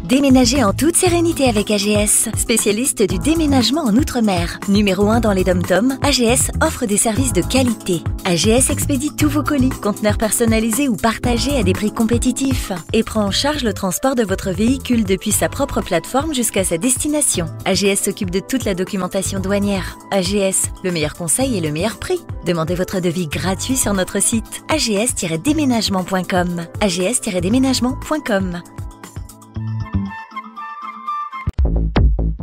Déménagez en toute sérénité avec AGS, spécialiste du déménagement en Outre-mer. Numéro 1 dans les dom-toms, AGS offre des services de qualité. AGS expédie tous vos colis, conteneurs personnalisés ou partagés à des prix compétitifs et prend en charge le transport de votre véhicule depuis sa propre plateforme jusqu'à sa destination. AGS s'occupe de toute la documentation douanière. AGS, le meilleur conseil et le meilleur prix. Demandez votre devis gratuit sur notre site ags-déménagement.com. ags-déménagement.com.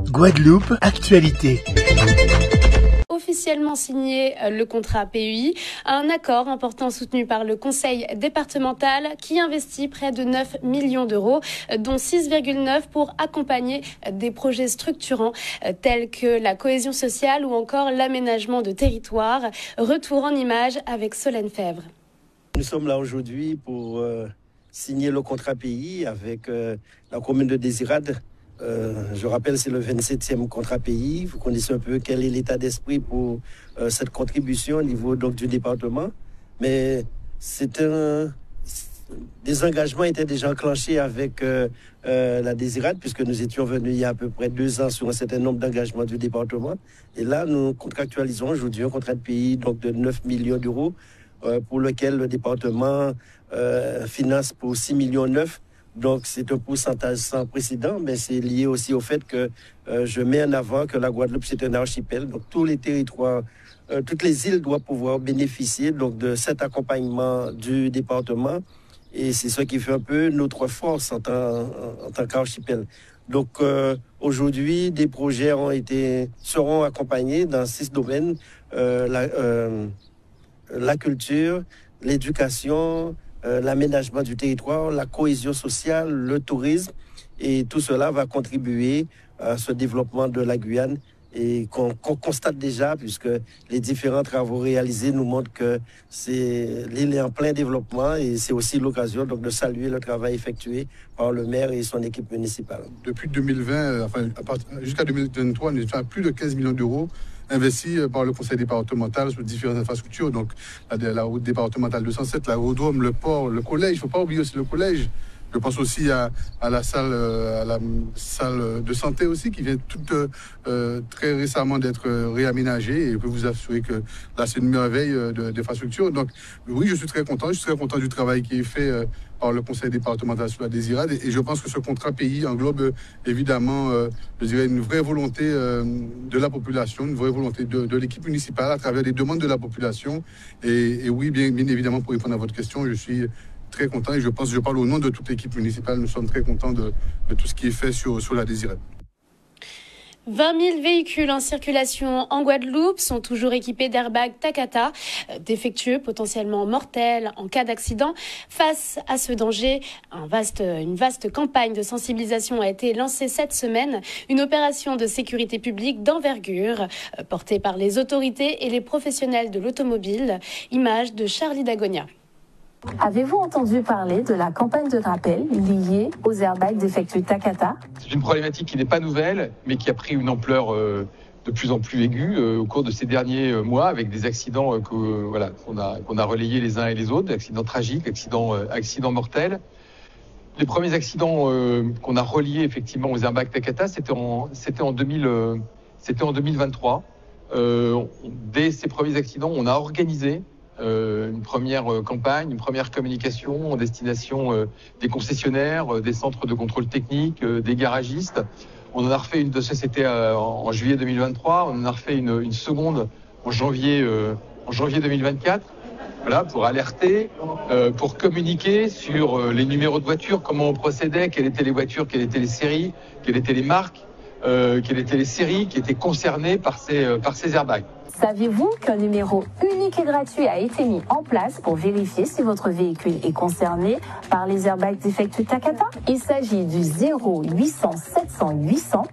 Guadeloupe, actualité. Officiellement signé le contrat PUI, un accord important soutenu par le conseil départemental qui investit près de 9 millions d'euros, dont 6,9 pour accompagner des projets structurants tels que la cohésion sociale ou encore l'aménagement de territoire. Retour en images avec Solène Fèvre. Nous sommes là aujourd'hui pour signer le contrat PUI avec la commune de Désirade. Je rappelle, c'est le 27e contrat pays. Vous connaissez un peu quel est l'état d'esprit pour cette contribution au niveau donc, du département. Mais des engagements étaient déjà enclenchés avec la Désirade, puisque nous étions venus il y a à peu près 2 ans sur un certain nombre d'engagements du département. Et là, nous contractualisons aujourd'hui un contrat de pays donc, de 9 millions d'euros pour lequel le département finance pour 6,9 millions. Donc, c'est un pourcentage sans précédent, mais c'est lié aussi au fait que je mets en avant que la Guadeloupe, c'est un archipel. Donc, tous les territoires, toutes les îles doivent pouvoir bénéficier donc, de cet accompagnement du département. Et c'est ce qui fait un peu notre force en tant qu'archipel. Donc, aujourd'hui, des projets seront accompagnés dans 6 domaines. La culture, l'éducation, l'aménagement du territoire, la cohésion sociale, le tourisme, et tout cela va contribuer à ce développement de la Guyane et qu'on constate déjà, puisque les différents travaux réalisés nous montrent que l'île est en plein développement, et c'est aussi l'occasion donc de saluer le travail effectué par le maire et son équipe municipale. Depuis 2020, jusqu'à 2023, nous étions à plus de 15 millions d'euros investis par le conseil départemental sur différentes infrastructures, donc la route départementale 207, l'aérodrome, le port, le collège. Il ne faut pas oublier aussi le collège. Je pense aussi à la salle de santé aussi, qui vient très récemment d'être réaménagée, et je peux vous assurer que là, c'est une merveille d'infrastructure. Donc oui, je suis très content du travail qui est fait par le conseil départemental sur la Désirade, et je pense que ce contrat pays englobe évidemment, je dirais, une vraie volonté de la population, une vraie volonté de l'équipe municipale à travers les demandes de la population. Et oui, bien évidemment, pour répondre à votre question, je suis très content, et je pense que je parle au nom de toute l'équipe municipale. Nous sommes très contents de tout ce qui est fait sur la Désirade. 20 000 véhicules en circulation en Guadeloupe sont toujours équipés d'airbags Takata, défectueux, potentiellement mortels en cas d'accident. Face à ce danger, une vaste campagne de sensibilisation a été lancée cette semaine. Une opération de sécurité publique d'envergure, portée par les autorités et les professionnels de l'automobile. Image de Charlie Dagonia. Avez-vous entendu parler de la campagne de rappel liée aux airbags défectueux Takata ? C'est une problématique qui n'est pas nouvelle, mais qui a pris une ampleur de plus en plus aiguë au cours de ces derniers mois, avec des accidents qu'on a relayés les uns et les autres, accidents tragiques, accidents mortels. Les premiers accidents qu'on a reliés effectivement aux airbags Takata, c'était en 2023. Dès ces premiers accidents, on a organisé une première campagne, une première communication en destination des concessionnaires, des centres de contrôle technique, des garagistes. On en a refait une de c'était en juillet 2023, on en a refait une seconde en janvier 2024. Voilà, pour alerter, pour communiquer sur les numéros de voitures, comment on procédait, quelles étaient les voitures, quelles étaient les séries, quelles étaient les marques, quelles étaient les séries qui étaient concernées par ces airbags. Saviez-vous qu'un numéro unique et gratuit a été mis en place pour vérifier si votre véhicule est concerné par les airbags défectueux Takata ? Il s'agit du 0800 700 800,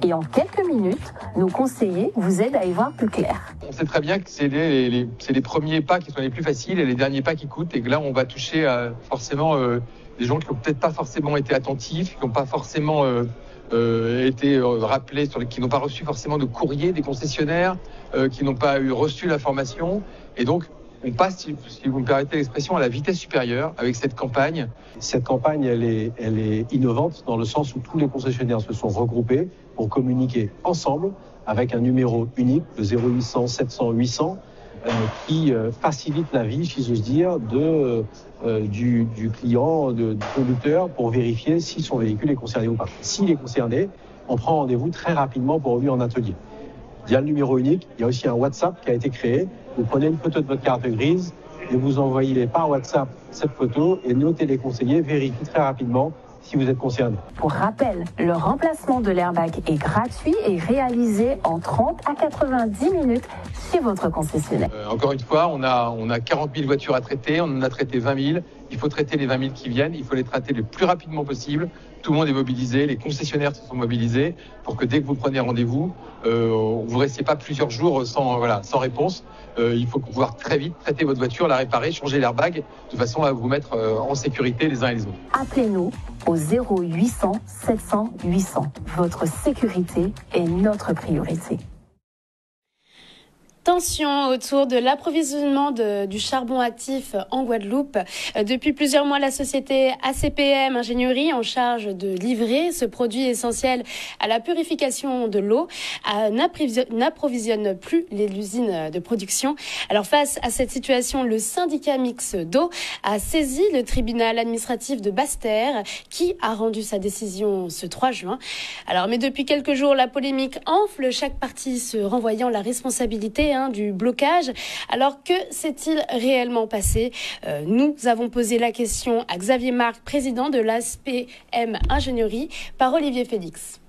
et en quelques minutes, nos conseillers vous aident à y voir plus clair. On sait très bien que c'est les premiers pas qui sont les plus faciles et les derniers pas qui coûtent, et que là on va toucher forcément des gens qui n'ont peut-être pas forcément été attentifs, qui n'ont pas forcément été rappelés, qui n'ont pas reçu forcément de courrier des concessionnaires, qui n'ont pas reçu l'information. Et donc, on passe, si vous me permettez l'expression, à la vitesse supérieure avec cette campagne. Cette campagne, elle est innovante dans le sens où tous les concessionnaires se sont regroupés pour communiquer ensemble avec un numéro unique, le 0800 700 800, qui facilite la vie, si j'ose dire, du client, du conducteur, pour vérifier si son véhicule est concerné ou pas. S'il est concerné, on prend rendez-vous très rapidement pour lui en atelier. Il y a le numéro unique, il y a aussi un WhatsApp qui a été créé. Vous prenez une photo de votre carte grise et vous envoyez par WhatsApp cette photo et nos téléconseillers vérifient très rapidement si vous êtes concerné. Pour rappel, le remplacement de l'airbag est gratuit et réalisé en 30 à 90 minutes chez votre concessionnaire. Encore une fois, on a 40 000 voitures à traiter, on en a traité 20 000. Il faut traiter les 20 000 qui viennent, il faut les traiter le plus rapidement possible. Tout le monde est mobilisé, les concessionnaires se sont mobilisés pour que dès que vous prenez rendez-vous, vous ne restiez pas plusieurs jours sans réponse. Il faut pouvoir très vite traiter votre voiture, la réparer, changer l'airbag, de façon à vous mettre en sécurité les uns et les autres. Appelez-nous au 0800 700 800. Votre sécurité est notre priorité. Tension autour de l'approvisionnement du charbon actif en Guadeloupe. Depuis plusieurs mois, la société ACPM Ingénierie, en charge de livrer ce produit essentiel à la purification de l'eau, n'approvisionne plus l'usine de production. Alors face à cette situation, le syndicat mixte d'eau a saisi le tribunal administratif de Basse-Terre qui a rendu sa décision ce 3 juin. Alors, mais depuis quelques jours, la polémique enfle, chaque partie se renvoyant la responsabilité du blocage. Alors, que s'est-il réellement passé? Nous avons posé la question à Xavier Marc, président de l'ACPM Ingénierie, par Olivier Félix.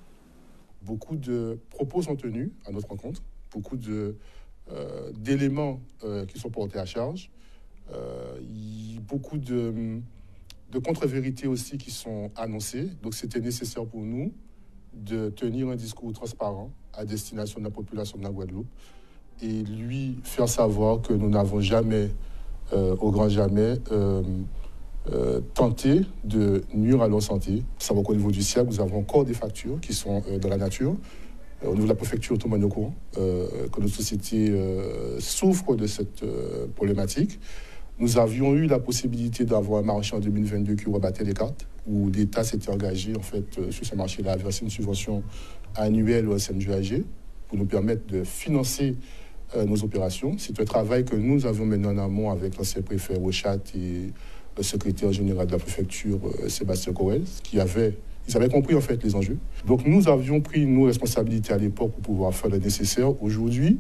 Beaucoup de propos sont tenus à notre rencontre, beaucoup d'éléments qui sont portés à charge, beaucoup de contre-vérités aussi qui sont annoncées. Donc, c'était nécessaire pour nous de tenir un discours transparent à destination de la population de la Guadeloupe et lui faire savoir que nous n'avons jamais, au grand jamais, tenté de nuire à leur santé. Savoir qu'au niveau du SIAC, nous avons encore des factures qui sont dans la nature. Au niveau de la préfecture, tout le monde est au courant que notre société souffre de cette problématique. Nous avions eu la possibilité d'avoir un marché en 2022 qui rebattait les cartes, où l'État s'était engagé en fait, sur ce marché-là à verser une subvention annuelle au SNGAG pour nous permettre de financer nos opérations. C'est un travail que nous avons mené en amont avec l'ancien préfet Rochat et le secrétaire général de la préfecture Sébastien Corrèze, ils avaient compris en fait les enjeux. Donc nous avions pris nos responsabilités à l'époque pour pouvoir faire le nécessaire. Aujourd'hui,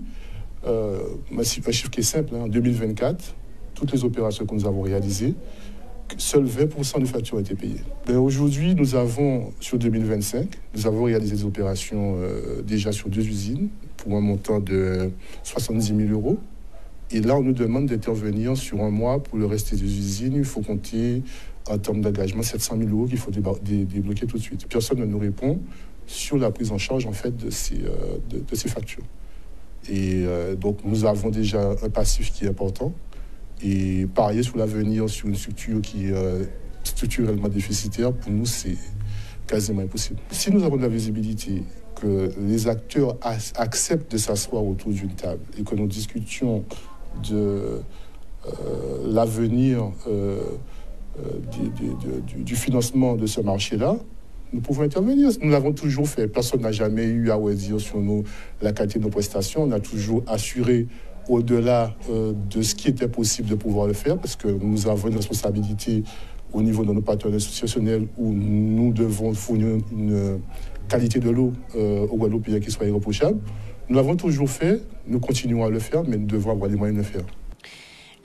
un chiffre qui est simple, en 2024, toutes les opérations que nous avons réalisées, seuls 20% de factures ont été payées. Aujourd'hui, nous avons, sur 2025, nous avons réalisé des opérations déjà sur 2 usines pour un montant de 70 000 euros. Et là, on nous demande d'intervenir sur un mois pour le reste des usines. Il faut compter, en termes d'engagement, 700 000 euros qu'il faut débloquer tout de suite. Personne ne nous répond sur la prise en charge en fait, de ces factures. Et donc, nous avons déjà un passif qui est important. Et parier sur l'avenir, sur une structure qui est structurellement déficitaire, pour nous, c'est quasiment impossible. Si nous avons de la visibilité, que les acteurs acceptent de s'asseoir autour d'une table et que nous discutions de l'avenir du financement de ce marché-là, nous pouvons intervenir. Nous l'avons toujours fait. Personne n'a jamais eu à redire sur la qualité de nos prestations. On a toujours assuré au-delà de ce qui était possible de pouvoir le faire, parce que nous avons une responsabilité au niveau de nos partenaires institutionnels où nous devons fournir une qualité de l'eau aux Guadeloupéens qui soit irréprochable. Nous l'avons toujours fait, nous continuons à le faire, mais nous devons avoir les moyens de le faire.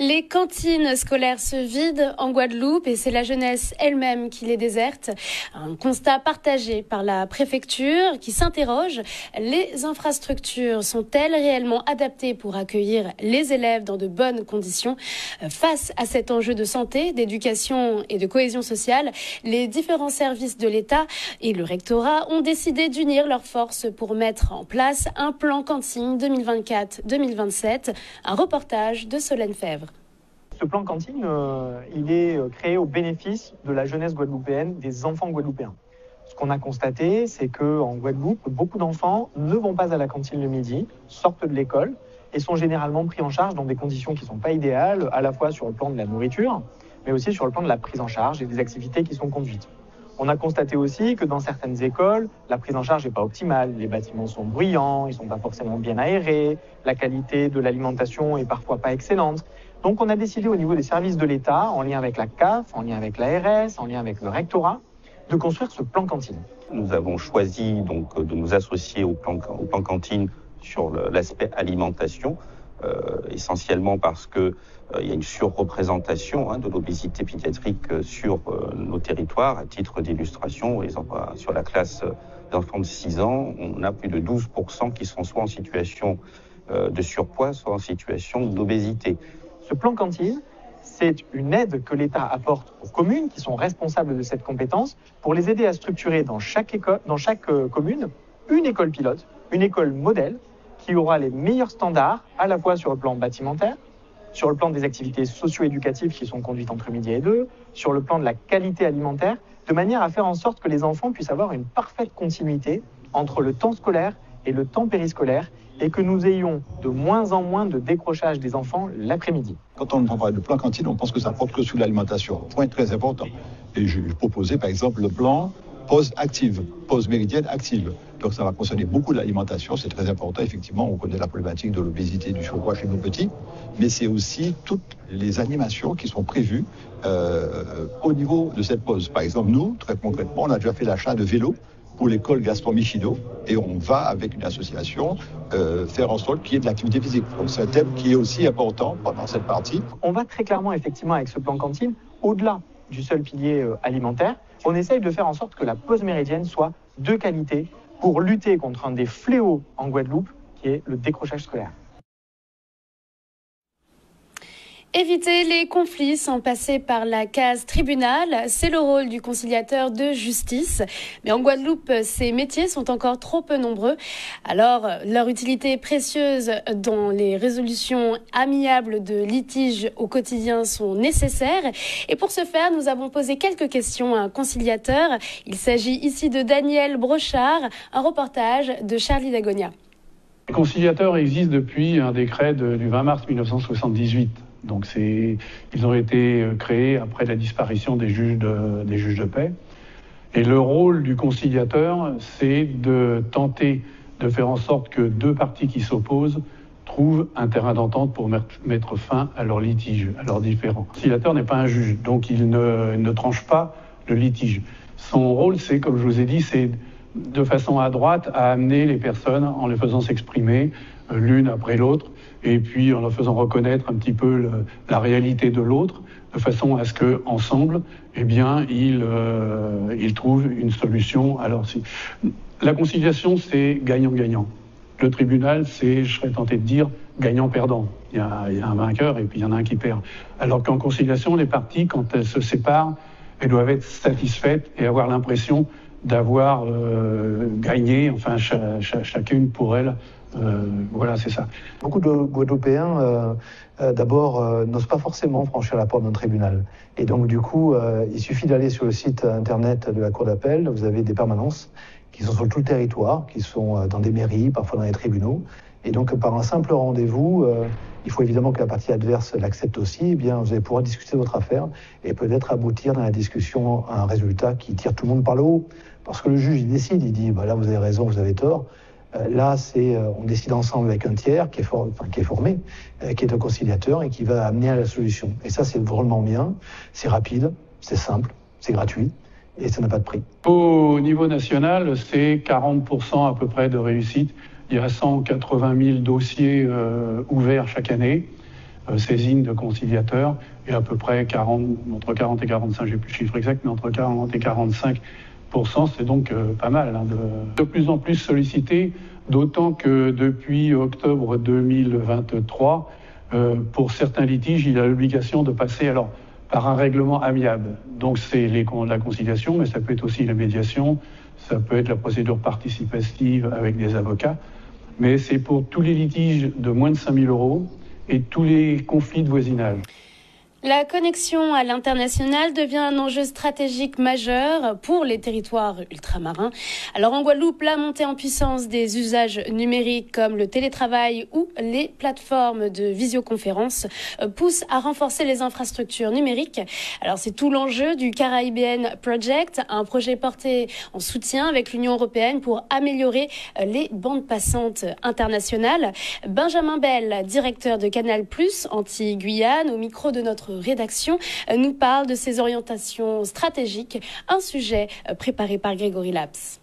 Les cantines scolaires se vident en Guadeloupe et c'est la jeunesse elle-même qui les déserte. Un constat partagé par la préfecture qui s'interroge. Les infrastructures sont-elles réellement adaptées pour accueillir les élèves dans de bonnes conditions? Face à cet enjeu de santé, d'éducation et de cohésion sociale, les différents services de l'État et le rectorat ont décidé d'unir leurs forces pour mettre en place un plan cantine 2024-2027. Un reportage de Solène Fèvre. Ce plan cantine, il est créé au bénéfice de la jeunesse guadeloupéenne, des enfants guadeloupéens. Ce qu'on a constaté, c'est qu'en Guadeloupe, beaucoup d'enfants ne vont pas à la cantine le midi, sortent de l'école et sont généralement pris en charge dans des conditions qui ne sont pas idéales, à la fois sur le plan de la nourriture, mais aussi sur le plan de la prise en charge et des activités qui sont conduites. On a constaté aussi que dans certaines écoles, la prise en charge n'est pas optimale. Les bâtiments sont bruyants, ils ne sont pas forcément bien aérés, la qualité de l'alimentation est parfois pas excellente. Donc on a décidé au niveau des services de l'État, en lien avec la CAF, en lien avec l'ARS, en lien avec le rectorat, de construire ce plan cantine. Nous avons choisi donc de nous associer au plan cantine sur l'aspect alimentation, essentiellement parce que il y a une surreprésentation de l'obésité pédiatrique sur nos territoires. À titre d'illustration, sur la classe d'enfants de 6 ans, on a plus de 12% qui sont soit en situation de surpoids, soit en situation d'obésité. Ce plan cantine, c'est une aide que l'État apporte aux communes qui sont responsables de cette compétence pour les aider à structurer dans chaque commune une école pilote, une école modèle qui aura les meilleurs standards à la fois sur le plan bâtimentaire, sur le plan des activités socio-éducatives qui sont conduites entre midi et 2, sur le plan de la qualité alimentaire, de manière à faire en sorte que les enfants puissent avoir une parfaite continuité entre le temps scolaire et le temps périscolaire et que nous ayons de moins en moins de décrochage des enfants l'après-midi. Quand on parle de plan cantine, on pense que ça porte que sur l'alimentation. Point très important. Et je proposais par exemple le plan pause active, pause méridienne active. Donc ça va concerner beaucoup de l'alimentation, c'est très important. Effectivement, on connaît la problématique de l'obésité, du surpoids chez nos petits, mais c'est aussi toutes les animations qui sont prévues au niveau de cette pause. Par exemple, nous, très concrètement, on a déjà fait l'achat de vélos pour l'école Gaston Michido et on va, avec une association, faire en sorte qu'il y ait de l'activité physique. Donc c'est un thème qui est aussi important pendant cette partie. On va très clairement, effectivement, avec ce plan cantine, au-delà du seul pilier alimentaire, on essaye de faire en sorte que la pause méridienne soit de qualité pour lutter contre un des fléaux en Guadeloupe, qui est le décrochage scolaire. Éviter les conflits sans passer par la case tribunal, c'est le rôle du conciliateur de justice. Mais en Guadeloupe, ces métiers sont encore trop peu nombreux. Alors, leur utilité précieuse dans les résolutions amiables de litiges au quotidien sont nécessaires. Et pour ce faire, nous avons posé quelques questions à un conciliateur. Il s'agit ici de Daniel Brochard, un reportage de Charlie Dagonia. Les conciliateurs existent depuis un décret du 20 mars 1978. Donc ils ont été créés après la disparition des juges de paix. Et le rôle du conciliateur, c'est de tenter de faire en sorte que deux parties qui s'opposent trouvent un terrain d'entente pour mettre fin à leur litige, à leurs différends. Le conciliateur n'est pas un juge, donc il ne tranche pas le litige. Son rôle, c'est, comme je vous ai dit, c'est de façon adroite à amener les personnes en les faisant s'exprimer l'une après l'autre, et puis en leur faisant reconnaître un petit peu la réalité de l'autre, de façon à ce qu'ensemble, eh bien, ils trouvent une solution. Alors, la conciliation, c'est gagnant-gagnant. Le tribunal, c'est, je serais tenté de dire, gagnant-perdant. Il y a un vainqueur et puis il y en a un qui perd. Alors qu'en conciliation, les parties, quand elles se séparent, elles doivent être satisfaites et avoir l'impression d'avoir gagné, enfin, chacune pour elle. Voilà, c'est ça. Beaucoup de Guadeloupéens, d'abord, n'osent pas forcément franchir la porte d'un tribunal. Et donc, du coup, il suffit d'aller sur le site internet de la Cour d'appel. Vous avez des permanences qui sont sur tout le territoire, qui sont dans des mairies, parfois dans les tribunaux. Et donc, par un simple rendez-vous, il faut évidemment que la partie adverse l'accepte aussi. Eh bien, vous allez pouvoir discuter de votre affaire et peut-être aboutir dans la discussion à un résultat qui tire tout le monde par le haut. Parce que le juge, il décide, il dit, là, vous avez raison, vous avez tort. Là, on décide ensemble avec un tiers qui est formé, qui est un conciliateur et qui va amener à la solution. Et ça, c'est vraiment bien, c'est rapide, c'est simple, c'est gratuit et ça n'a pas de prix. Au niveau national, c'est 40% à peu près de réussite. Il y a 180 000 dossiers ouverts chaque année, saisines de conciliateurs, et à peu près entre 40 et 45, j'ai plus le chiffre exact, mais entre 40 et 45%, c'est donc pas mal. De plus en plus sollicité, d'autant que depuis octobre 2023, pour certains litiges, il a l'obligation de passer par un règlement amiable. Donc c'est la conciliation, mais ça peut être aussi la médiation, ça peut être la procédure participative avec des avocats, mais c'est pour tous les litiges de moins de 5 000 € et tous les conflits de voisinage. La connexion à l'international devient un enjeu stratégique majeur pour les territoires ultramarins. Alors en Guadeloupe, la montée en puissance des usages numériques comme le télétravail ou les plateformes de visioconférence pousse à renforcer les infrastructures numériques. Alors c'est tout l'enjeu du Caribbean Project, un projet porté en soutien avec l'Union européenne pour améliorer les bandes passantes internationales. Benjamin Bell, directeur de Canal+, Antilles-Guyane, au micro de notre rédaction, nous parle de ses orientations stratégiques, un sujet préparé par Grégory Laps.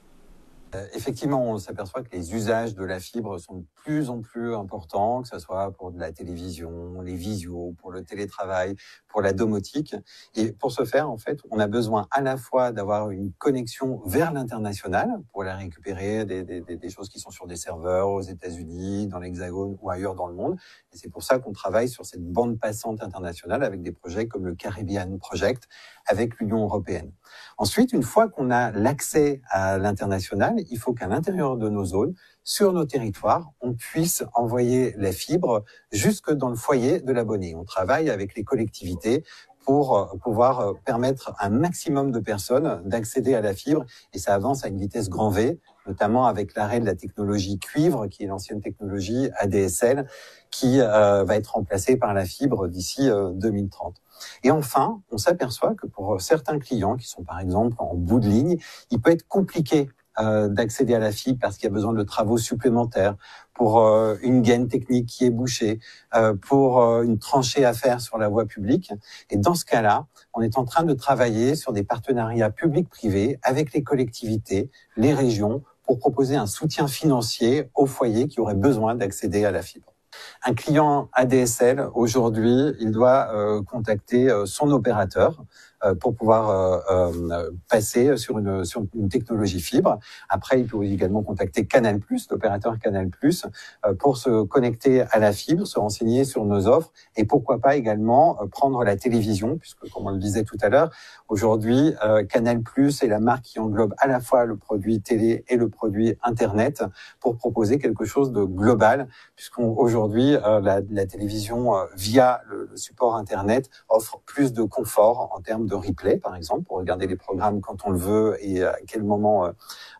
Effectivement, on s'aperçoit que les usages de la fibre sont de plus en plus importants, que ce soit pour de la télévision, les visios, pour le télétravail, pour la domotique. Et pour ce faire, en fait, on a besoin à la fois d'avoir une connexion vers l'international pour aller récupérer des choses qui sont sur des serveurs aux États-Unis, dans l'Hexagone ou ailleurs dans le monde. Et c'est pour ça qu'on travaille sur cette bande passante internationale avec des projets comme le Caribbean Project avec l'Union européenne. Ensuite, une fois qu'on a l'accès à l'international, il faut qu'à l'intérieur de nos zones, sur nos territoires, on puisse envoyer la fibre jusque dans le foyer de l'abonné. On travaille avec les collectivités pour pouvoir permettre à un maximum de personnes d'accéder à la fibre, et ça avance à une vitesse grand V, notamment avec l'arrêt de la technologie cuivre, qui est l'ancienne technologie ADSL, qui va être remplacée par la fibre d'ici 2030. Et enfin, on s'aperçoit que pour certains clients qui sont par exemple en bout de ligne, il peut être compliqué d'accéder à la fibre parce qu'il y a besoin de travaux supplémentaires, pour une gaine technique qui est bouchée, pour une tranchée à faire sur la voie publique. Et dans ce cas-là, on est en train de travailler sur des partenariats publics-privés avec les collectivités, les régions, pour proposer un soutien financier aux foyers qui auraient besoin d'accéder à la fibre. Un client ADSL, aujourd'hui, il doit contacter son opérateur pour pouvoir passer sur une technologie fibre. Après, il peut également contacter Canal+, l'opérateur Canal+, pour se connecter à la fibre, se renseigner sur nos offres et pourquoi pas également prendre la télévision, puisque comme on le disait tout à l'heure, aujourd'hui, Canal+ est la marque qui englobe à la fois le produit télé et le produit Internet pour proposer quelque chose de global, puisqu'aujourd'hui, la télévision via le support Internet offre plus de confort en termes de replay, par exemple, pour regarder les programmes quand on le veut et à quel moment,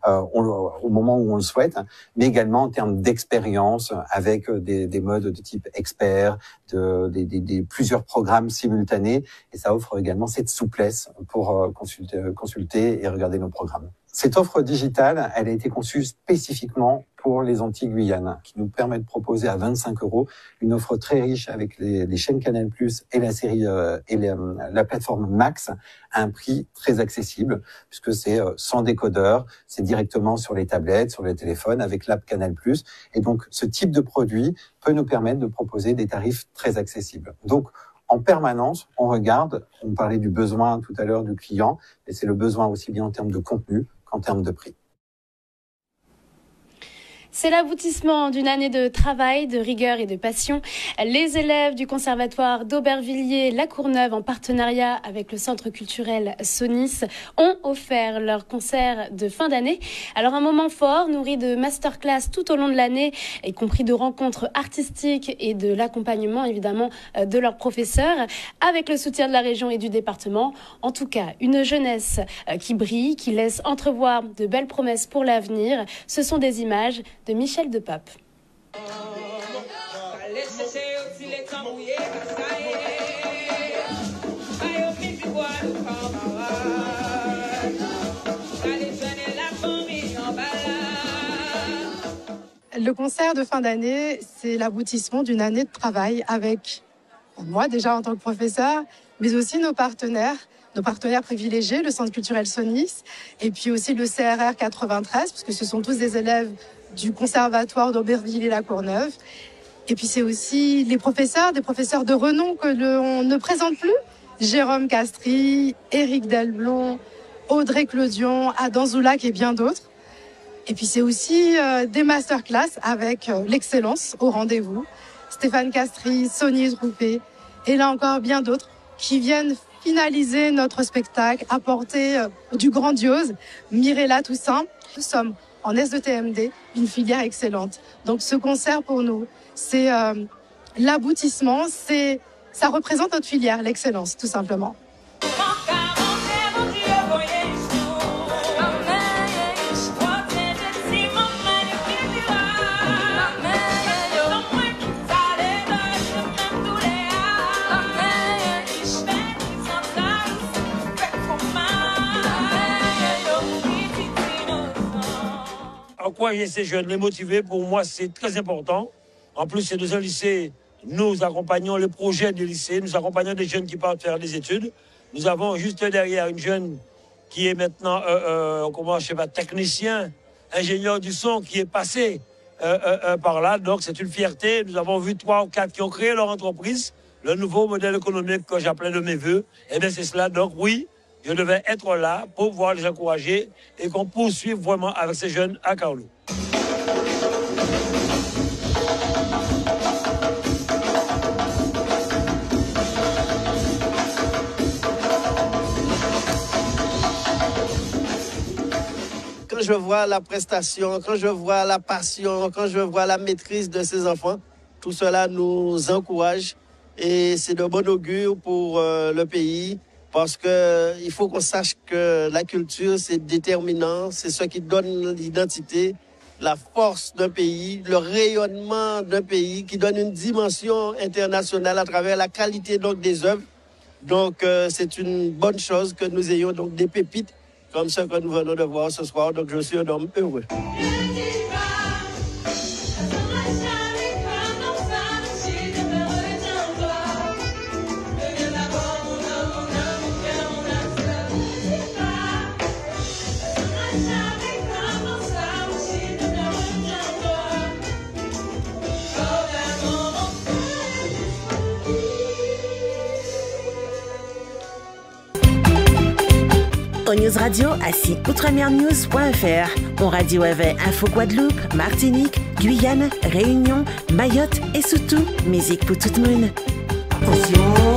au moment où on le souhaite, mais également en termes d'expérience avec des modes de type expert, des plusieurs programmes simultanés, et ça offre également cette souplesse pour consulter et regarder nos programmes. Cette offre digitale, elle a été conçue spécifiquement pour les Antilles-Guyane, qui nous permet de proposer à 25 € une offre très riche avec les chaînes Canal+ et la série et la plateforme Max à un prix très accessible, puisque c'est sans décodeur, c'est directement sur les tablettes, sur les téléphones avec l'app Canal+. Et donc, ce type de produit peut nous permettre de proposer des tarifs très accessibles. Donc, en permanence, on regarde, on parlait du besoin tout à l'heure du client, et c'est le besoin aussi bien en termes de contenu qu'en termes de prix. C'est l'aboutissement d'une année de travail, de rigueur et de passion. Les élèves du conservatoire d'Aubervilliers-La Courneuve, en partenariat avec le centre culturel Sonis, ont offert leur concert de fin d'année. Alors un moment fort, nourri de masterclass tout au long de l'année, y compris de rencontres artistiques et de l'accompagnement évidemment de leurs professeurs, avec le soutien de la région et du département. En tout cas, une jeunesse qui brille, qui laisse entrevoir de belles promesses pour l'avenir. Ce sont des images de Michel Depape. Le concert de fin d'année, c'est l'aboutissement d'une année de travail avec moi déjà en tant que professeur, mais aussi nos partenaires privilégiés, le Centre culturel Sonis, et puis aussi le CRR 93, parce que ce sont tous des élèves du conservatoire d'Aubervilliers-La Courneuve. Et puis c'est aussi des professeurs de renom que l'on ne présente plus. Jérôme Castry, Éric Delblon, Audrey Clodion, Adam Zoulac et bien d'autres. Et puis c'est aussi des masterclass avec l'excellence au rendez-vous. Stéphane Castry, Sonia Droupé, et là encore bien d'autres qui viennent finaliser notre spectacle, apporter du grandiose. Mirella Toussaint, nous sommes en S2TMD, une filière excellente. Donc ce concert pour nous, c'est l'aboutissement, c'est ça représente notre filière, l'excellence, tout simplement. Encourager ces jeunes, les motiver, pour moi, c'est très important. En plus, c'est dans un lycée, nous accompagnons le projet du lycée, nous accompagnons des jeunes qui partent faire des études. Nous avons juste derrière une jeune qui est maintenant, technicien, ingénieur du son, qui est passé par là. Donc, c'est une fierté. Nous avons vu 3 ou 4 qui ont créé leur entreprise, le nouveau modèle économique que j'appelais de mes voeux. Et bien, c'est cela. Donc, oui, je devais être là pour pouvoir les encourager et qu'on poursuive vraiment avec ces jeunes à Carlo. Quand je vois la prestation, quand je vois la passion, quand je vois la maîtrise de ces enfants, tout cela nous encourage et c'est de bon augure pour le pays. Parce qu'il faut qu'on sache que la culture, c'est déterminant, c'est ce qui donne l'identité, la force d'un pays, le rayonnement d'un pays, qui donne une dimension internationale à travers la qualité donc, des œuvres. Donc c'est une bonne chose que nous ayons donc, des pépites comme ce que nous venons de voir ce soir. Donc je suis un homme heureux. Au News Radio à site outremernews.fr, on radio avait Info Guadeloupe, Martinique, Guyane, Réunion, Mayotte et surtout musique pour tout le monde. Attention.